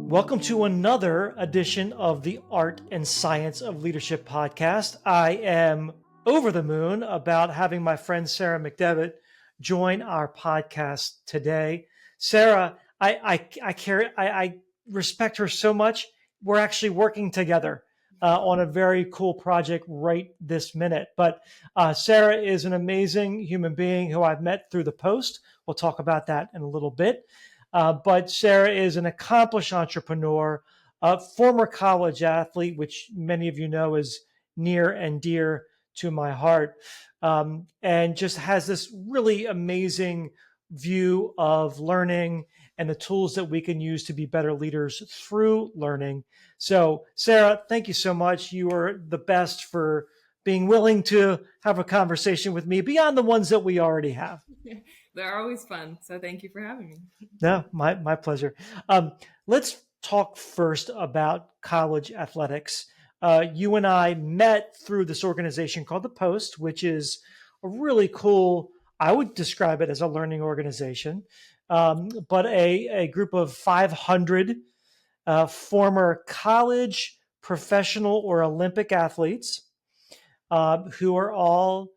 Welcome to another edition of the Art and Science of Leadership podcast. I am over the moon about having my friend Sarah McDevitt join our podcast today. Sarah, I respect her so much. We're actually working together on a very cool project right this minute. But Sarah is an amazing human being who I've met through the post. We'll talk about that in a little bit. But Sarah is an accomplished entrepreneur, a former college athlete, which many of you know is near and dear to my heart, and just has this really amazing view of learning and the tools that we can use to be better leaders through learning. So, Sarah, thank you so much. You are the best for being willing to have a conversation with me beyond the ones that we already have. They're always fun. So thank you for having me. No, my pleasure. Let's talk first about college athletics. You and I met through this organization called the Post, which is a really cool, I would describe it as a learning organization, but a group of 500 former college, professional, or Olympic athletes who are all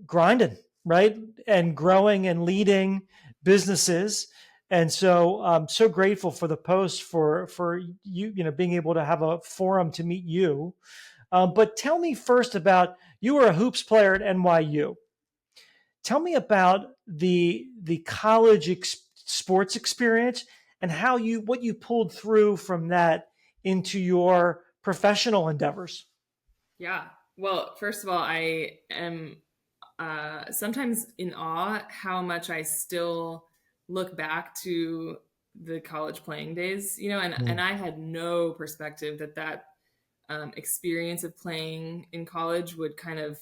grinding, right? And growing and leading businesses. And so I'm so grateful for the Post for you being able to have a forum to meet you. But tell me first about, you were a hoops player at NYU. Tell me about the college sports experience and what you pulled through from that into your professional endeavors. Yeah. Well, first of all, I am sometimes in awe how much I still look back to the college playing days, and I had no perspective that experience of playing in college would kind of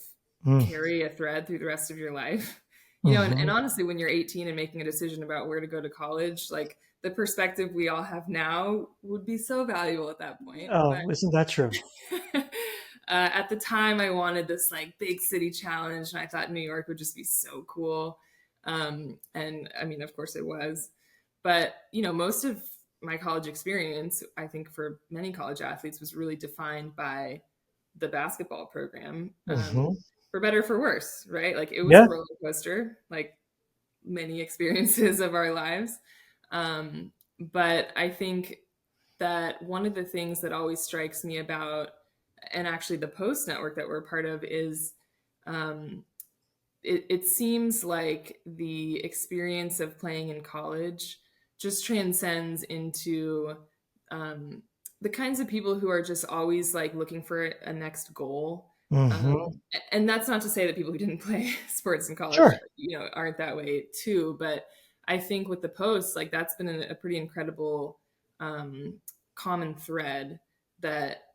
carry a thread through the rest of your life. And honestly, when you're 18 and making a decision about where to go to college, like the perspective we all have now would be so valuable at that point. Oh, isn't that true? At the time, I wanted this like big city challenge, and I thought New York would just be so cool. And I mean, of course it was, but most of my college experience, I think for many college athletes, was really defined by the basketball program, for better or for worse, right? Like it was Yeah. a roller coaster, like many experiences of our lives. But I think that one of the things that always strikes me about, and actually the Post network that we're part of, is it seems like the experience of playing in college just transcends into the kinds of people who are just always like looking for a next goal. And that's not to say that people who didn't play sports in college, Sure. aren't that way too. But I think with the Post, like that's been a pretty incredible common thread that,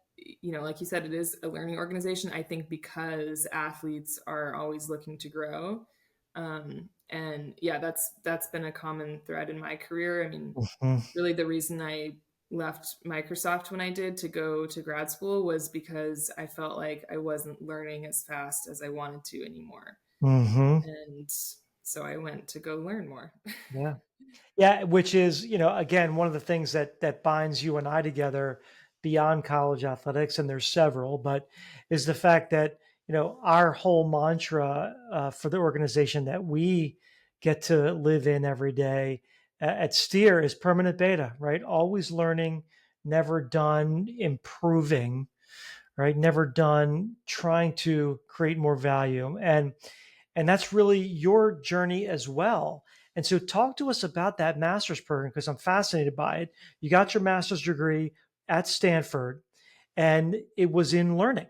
like you said, it is a learning organization. I think because athletes are always looking to grow. And yeah, that's been a common thread in my career. I mean, really the reason I left Microsoft when I did to go to grad school was because I felt like I wasn't learning as fast as I wanted to anymore. And so I went to go learn more. Yeah. Yeah. Which is, again, one of the things that binds you and I together beyond college athletics, and there's several, but is the fact that, our whole mantra for the organization that we get to live in every day at Steer is permanent beta, right? Always learning, never done improving, right? Never done trying to create more value. And that's really your journey as well. And so talk to us about that master's program, because I'm fascinated by it. You got your master's degree at Stanford and it was in learning,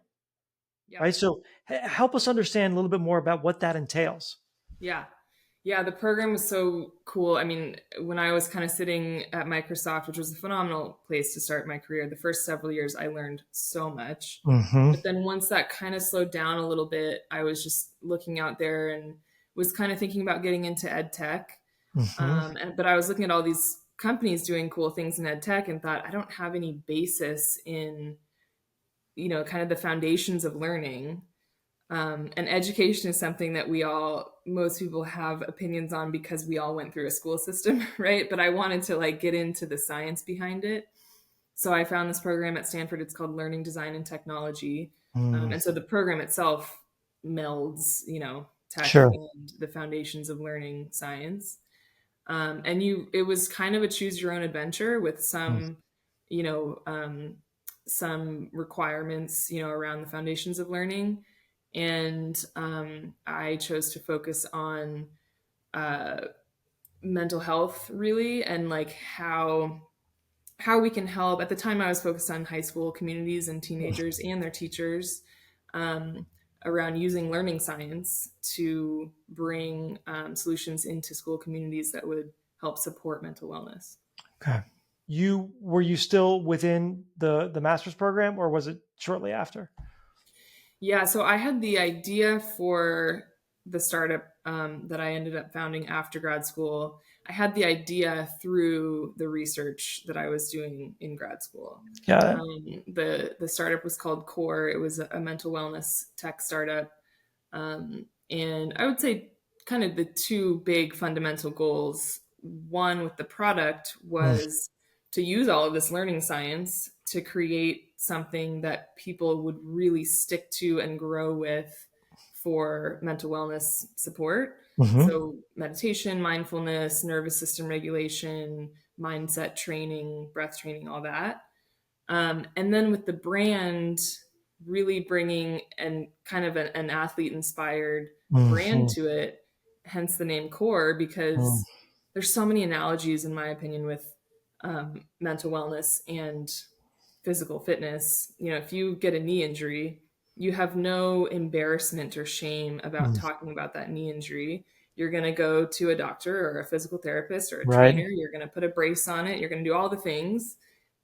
Yeah. right? So help us understand a little bit more about what that entails. Yeah. Yeah, the program was so cool. I mean, when I was kind of sitting at Microsoft, which was a phenomenal place to start my career, the first several years I learned so much. But then once that kind of slowed down a little bit, I was just looking out there and was kind of thinking about getting into ed tech. But I was looking at all these companies doing cool things in ed tech and thought, I don't have any basis in, kind of the foundations of learning. And education is something that most people have opinions on because we all went through a school system, right? But I wanted to like get into the science behind it. So I found this program at Stanford. It's called Learning Design and Technology. Mm, And so the program itself melds, tech sure. and the foundations of learning science. It was kind of a choose your own adventure with Mm, you know, um, some requirements, around the foundations of learning. And I chose to focus on uh, mental health, really, and like how we can help. At the time, I was focused on high school communities and teenagers and their teachers, um, around using learning science to bring solutions into school communities that would help support mental wellness. okay. Were you still within the master's program, or was it shortly after? Yeah, so I had the idea for the startup that I ended up founding after grad school. I had the idea through the research that I was doing in grad school. Got it. The startup was called Core. It was a mental wellness tech startup, and I would say kind of the two big fundamental goals. One with the product Mm, was to use all of this learning science to create something that people would really stick to and grow with for mental wellness support. mhm, So, meditation, mindfulness, nervous system regulation, mindset training, breath training, all that. And then with the brand, really bringing and kind of an athlete inspired brand mhm, to it, hence the name Core, mm, because there's so many analogies, in my opinion, with mental wellness and physical fitness. If you get a knee injury, you have no embarrassment or shame about mm. talking about that knee injury. You're going to go to a doctor or a physical therapist or a Right. trainer. You're going to put a brace on it. You're going to do all the things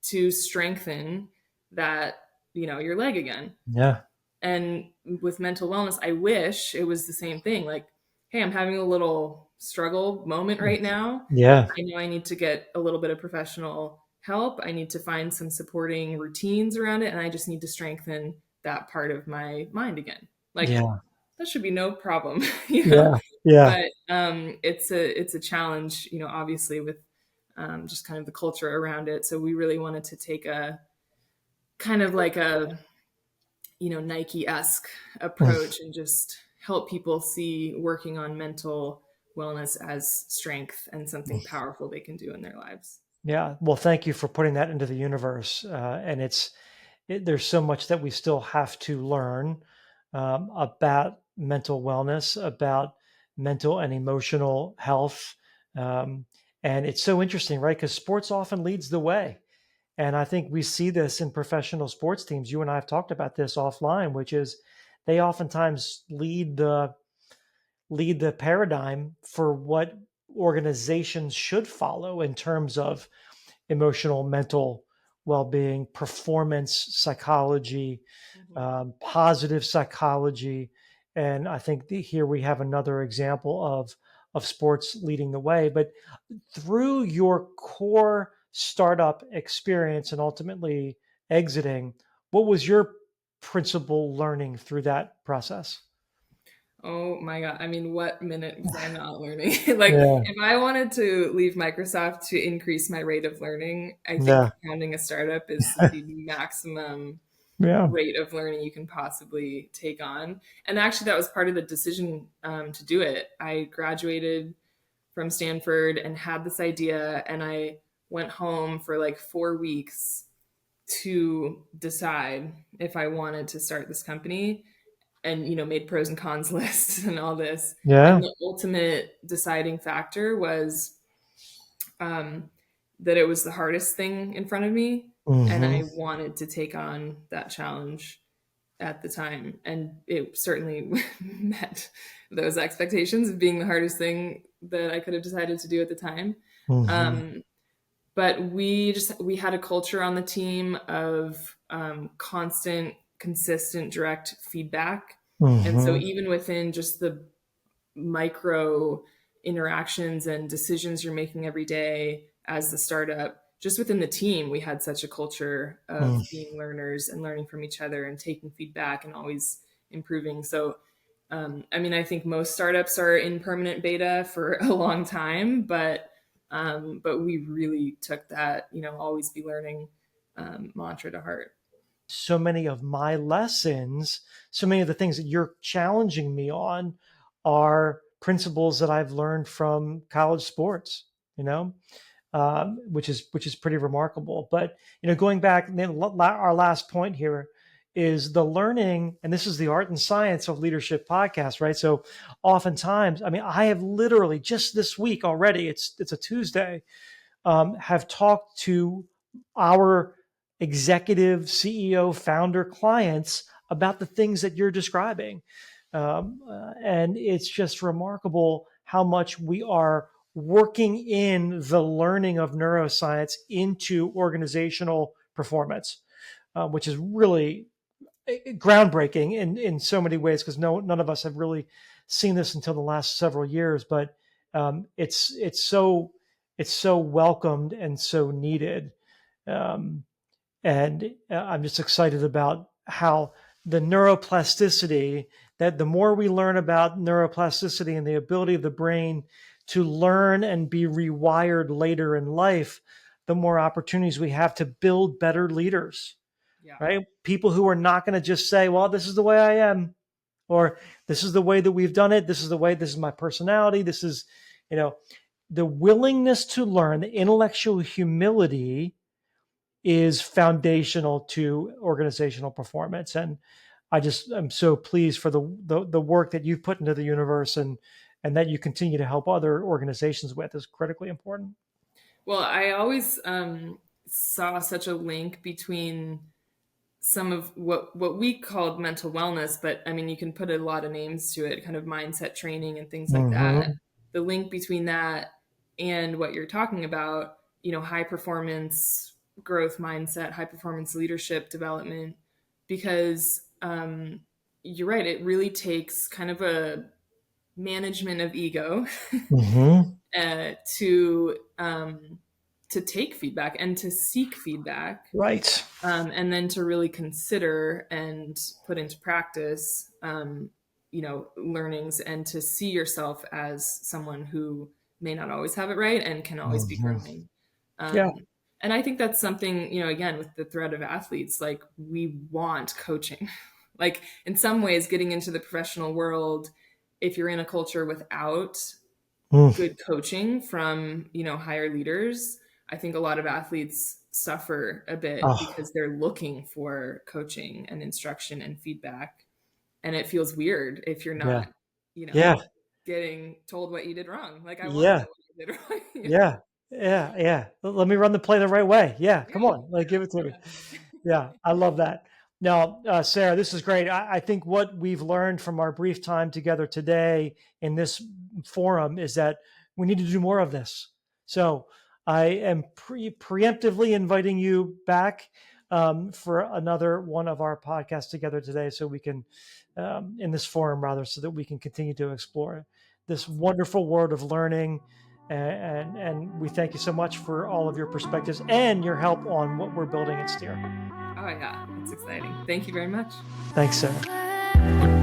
to strengthen that, your leg again. Yeah. And with mental wellness, I wish it was the same thing. Like, hey, I'm having a little struggle moment right now. Yeah. I know I need to get a little bit of professional help. I need to find some supporting routines around it. And I just need to strengthen that part of my mind again. Like, Yeah. that should be no problem, you know? Yeah. Yeah. But it's a challenge, obviously with just kind of the culture around it. So we really wanted to take a kind of like a Nike-esque Mm. approach and just help people see working on mental wellness as strength and something powerful they can do in their lives. Yeah. Well, thank you for putting that into the universe. And there's so much that we still have to learn about mental wellness, about mental and emotional health. Um, and it's so interesting, right? Because sports often leads the way. And I think we see this in professional sports teams. You and I have talked about this offline, which is they oftentimes lead the paradigm for what organizations should follow in terms of emotional, mental well-being, performance psychology, Mhm. positive psychology, and I think here we have another example of sports leading the way. But through your core startup experience and ultimately exiting, what was your principal learning through that process? Oh my God. I mean, what minute was I not learning? Like, Yeah, if I wanted to leave Microsoft to increase my rate of learning, I think yeah, founding a startup is the maximum yeah. rate of learning you can possibly take on. And actually, that was part of the decision to do it. I graduated from Stanford and had this idea, and I went home for like 4 weeks to decide if I wanted to start this company, and made pros and cons lists and all this. And Yeah. the ultimate deciding factor was um, that it was the hardest thing in front of me, and Hmm. I wanted to take on that challenge at the time, and it certainly met those expectations of being the hardest thing that I could have decided to do at the time. Hmm. Um, but we had a culture on the team of constant, consistent, direct feedback, and so Hmm. even within just the micro interactions and decisions you're making every day as the startup, just within the team, we had such a culture of being learners and learning from each other and taking feedback and always improving. So, I mean, I think most startups are in permanent beta for a long time, but we really took that, always be learning mantra to heart. So many of my lessons, so many of the things that you're challenging me on are principles that I've learned from college sports, which is pretty remarkable. But going back, our last point here is the learning, and this is the art and science of leadership podcast, right? So oftentimes, I mean, I have literally just this week already, it's a Tuesday, have talked to our executive CEO founder clients about the things that you're describing. And it's just remarkable how much we are working in the learning of neuroscience into organizational performance, which is really groundbreaking in so many ways, because none of us have really seen this until the last several years. But it's so welcomed and so needed. Um, and I'm just excited about how the neuroplasticity, that the more we learn about neuroplasticity and the ability of the brain to learn and be rewired later in life, the more opportunities we have to build better leaders, Yeah. right? People who are not going to just say, well, this is the way I am, or this is the way that we've done it. This is my personality. This is, the willingness to learn, the intellectual humility is foundational to organizational performance. And I'm so pleased for the work that you've put into the universe, and that you continue to help other organizations with is critically important. Well, I always saw such a link between some of what we called mental wellness, but I mean, you can put a lot of names to it, kind of mindset training and things like that. Mm-hmm. The link between that and what you're talking about, high performance growth mindset, high performance leadership development, because you're right, it really takes kind of a management of ego Mm-hmm. to take feedback and to seek feedback, Right. and then to really consider and put into practice, learnings, and to see yourself as someone who may not always have it right and can always be Mm-hmm. growing. Yeah. And I think that's something, again, with the thread of athletes, like we want coaching. Like in some ways, getting into the professional world, if you're in a culture without good coaching from, higher leaders, I think a lot of athletes suffer a bit Oh, because they're looking for coaching and instruction and feedback. And it feels weird if you're yeah. not, Yeah. getting told what you did wrong. Like I want to Yeah. know what you did wrong. Yeah. Yeah. Yeah. Let me run the play the right way. Yeah. Come Yeah. on. Like, give it to me. Yeah. Yeah, I love that. Now, Sarah, this is great. I think what we've learned from our brief time together today in this forum is that we need to do more of this. So I am preemptively inviting you back for another one of our podcasts together today, so we can, in this forum rather, so that we can continue to explore this wonderful world of learning. And we thank you so much for all of your perspectives and your help on what we're building at Steer. Oh yeah, it's exciting. Thank you very much. Thanks, Sarah.